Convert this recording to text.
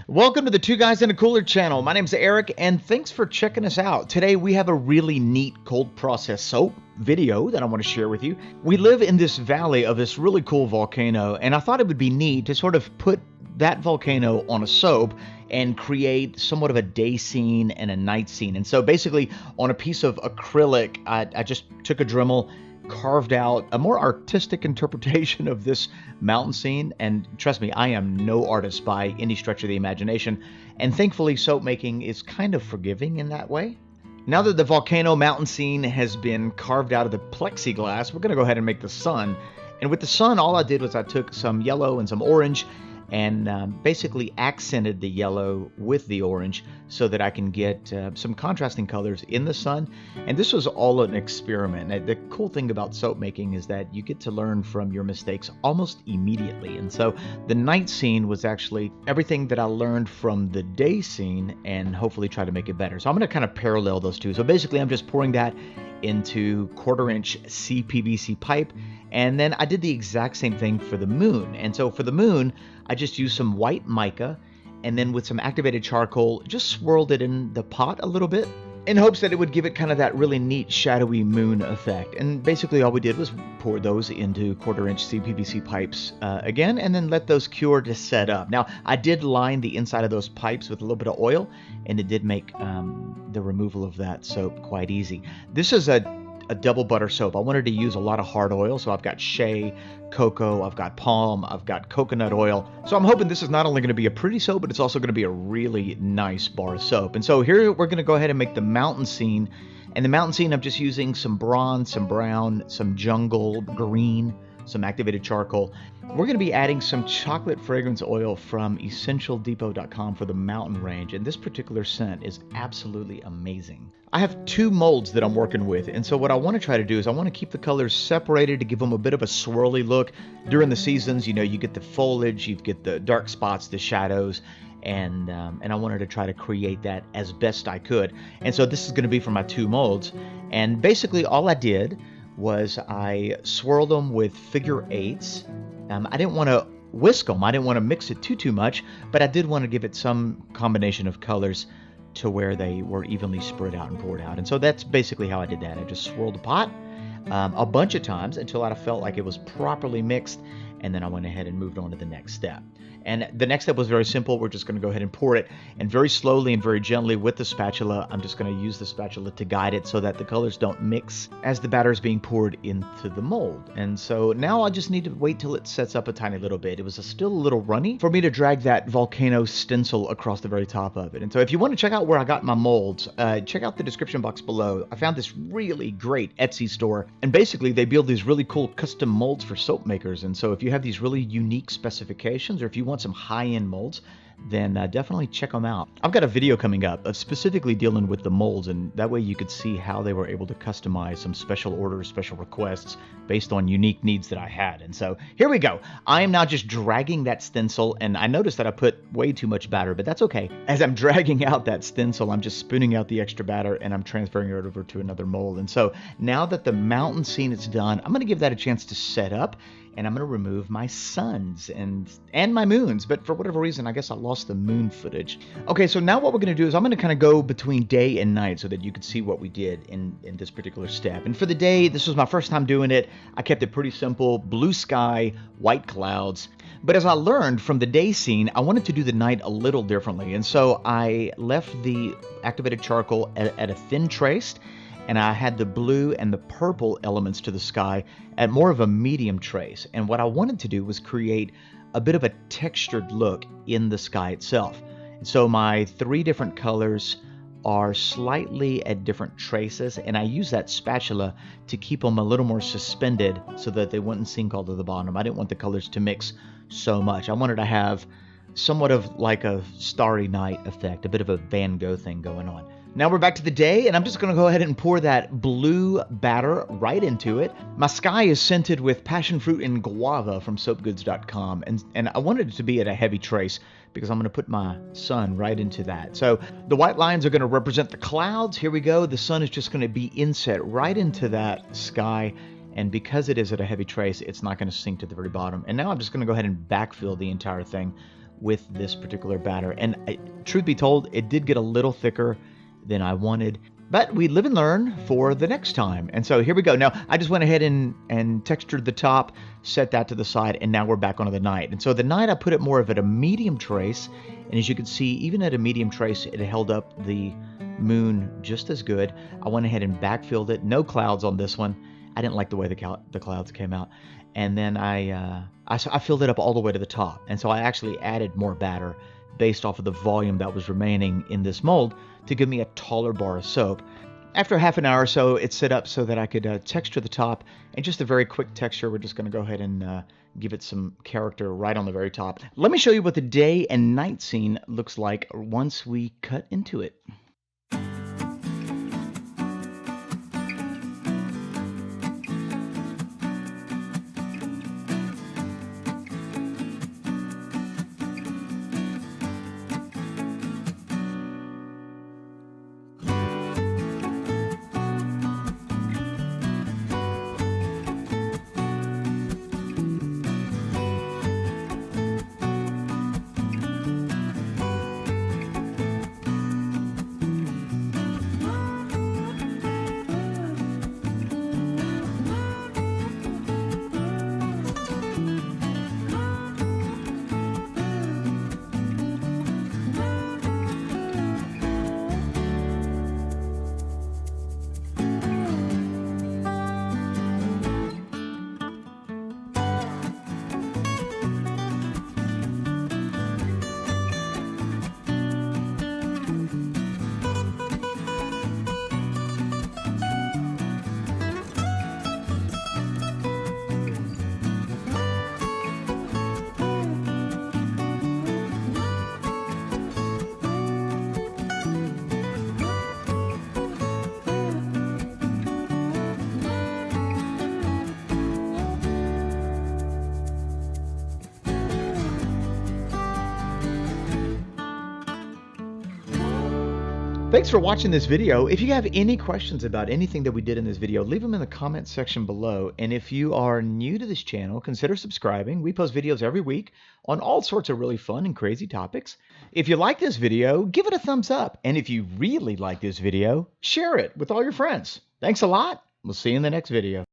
Welcome to the Two Guys in a Cooler channel. My name's Eric, and thanks for checking us out. Today we have a really neat cold process soap video that I want to share with you. We live in this valley of this really cool volcano, and I thought it would be neat to sort of put that volcano on a soap and create somewhat of a day scene and a night scene. And so basically on a piece of acrylic, I just took a Dremel, carved out a more artistic interpretation of this mountain scene. And trust me, I am no artist by any stretch of the imagination. And thankfully, soap making is kind of forgiving in that way. Now that the volcano mountain scene has been carved out of the plexiglass, we're going to go ahead and make the sun. And with the sun, all I did was I took some yellow and some orange and basically accented the yellow with the orange so that I can get some contrasting colors in the sun. And this was all an experiment. The cool thing about soap making is that you get to learn from your mistakes almost immediately. And so the night scene was actually everything that I learned from the day scene and hopefully try to make it better. So I'm going to kind of parallel those two. So basically I'm just pouring that into 1/4-inch CPVC pipe, and then I did the exact same thing for the moon. And so for the moon, I just used some white mica, and then with some activated charcoal, just swirled it in the pot a little bit in hopes that it would give it kind of that really neat shadowy moon effect. And basically all we did was pour those into 1/4-inch CPVC pipes again, and then let those cure to set up. Now, I did line the inside of those pipes with a little bit of oil, and it did make the removal of that soap quite easy. This is a double butter soap. I wanted to use a lot of hard oil, so I've got shea, cocoa, I've got palm, I've got coconut oil. So I'm hoping this is not only going to be a pretty soap, but it's also going to be a really nice bar of soap. And so here we're going to go ahead and make the mountain scene. And the mountain scene, I'm just using some bronze, some brown, some jungle green, some activated charcoal. We're going to be adding some chocolate fragrance oil from EssentialDepot.com for the mountain range, and this particular scent is absolutely amazing. I have two molds that I'm working with, and so what I want to try to do is I want to keep the colors separated to give them a bit of a swirly look. During the seasons, you know, you get the foliage, you get the dark spots, the shadows, and I wanted to try to create that as best I could. And so this is going to be for my two molds, and basically all I did was I swirled them with figure eights. I didn't want to whisk them. I didn't want to mix it too much, but I did want to give it some combination of colors to where they were evenly spread out and poured out. And so that's basically how I did that. I just swirled the pot a bunch of times until I felt like it was properly mixed, and then I went ahead and moved on to the next step. And the next step was very simple. We're just going to go ahead and pour it, and very slowly and very gently with the spatula, I'm just going to use the spatula to guide it so that the colors don't mix as the batter is being poured into the mold. And so now I just need to wait till it sets up a tiny little bit. It was still a little runny for me to drag that volcano stencil across the very top of it. And so if you want to check out where I got my molds, check out the description box below. I found this really great Etsy store, and basically they build these really cool custom molds for soap makers. And so if you have these really unique specifications, or if you want some high-end molds, then definitely check them out. I've got a video coming up of specifically dealing with the molds, and that way you could see how they were able to customize some special orders, special requests based on unique needs that I had. And so here we go. I am now just dragging that stencil, and I noticed that I put way too much batter, but that's okay. As I'm dragging out that stencil, I'm just spooning out the extra batter and I'm transferring it over to another mold. And so now that the mountain scene is done, I'm going to give that a chance to set up, and I'm going to remove my suns and my moons. But for whatever reason, I guess I lost the moon footage. Okay, so now what we're going to do is I'm going to kind of go between day and night so that you can see what we did in this particular step. And for the day, this was my first time doing it. I kept it pretty simple: blue sky, white clouds. But as I learned from the day scene, I wanted to do the night a little differently. And so I left the activated charcoal at a thin trace, and I had the blue and the purple elements to the sky at more of a medium trace. And what I wanted to do was create a bit of a textured look in the sky itself. And so my three different colors are slightly at different traces, and I use that spatula to keep them a little more suspended so that they wouldn't sink all to the bottom. I didn't want the colors to mix so much. I wanted to have somewhat of like a starry night effect, a bit of a Van Gogh thing going on. Now we're back to the day, and I'm just going to go ahead and pour that blue batter right into it. My sky is scented with passion fruit and guava from soapgoods.com, and I wanted it to be at a heavy trace because I'm going to put my sun right into that. So the white lines are going to represent the clouds. Here we go. The sun is just going to be inset right into that sky, and because it is at a heavy trace, it's not going to sink to the very bottom. And now I'm just going to go ahead and backfill the entire thing with this particular batter. And truth be told, it did get a little thicker than I wanted. But we live and learn for the next time. And so here we go. Now, I just went ahead and textured the top, set that to the side, and now we're back onto the night. And so the night, I put it more of at a medium trace. And as you can see, even at a medium trace, it held up the moon just as good. I went ahead and backfilled it. No clouds on this one. I didn't like the way the clouds came out. And then I filled it up all the way to the top. And so I actually added more batter based off of the volume that was remaining in this mold to give me a taller bar of soap. After half an hour or so, it set up so that I could texture the top, and just a very quick texture. We're just going to go ahead and give it some character right on the very top. Let me show you what the day and night scene looks like once we cut into it. Thanks for watching this video. If you have any questions about anything that we did in this video, leave them in the comment section below. And if you are new to this channel, consider subscribing. We post videos every week on all sorts of really fun and crazy topics. If you like this video, give it a thumbs up. And if you really like this video, share it with all your friends. Thanks a lot. We'll see you in the next video.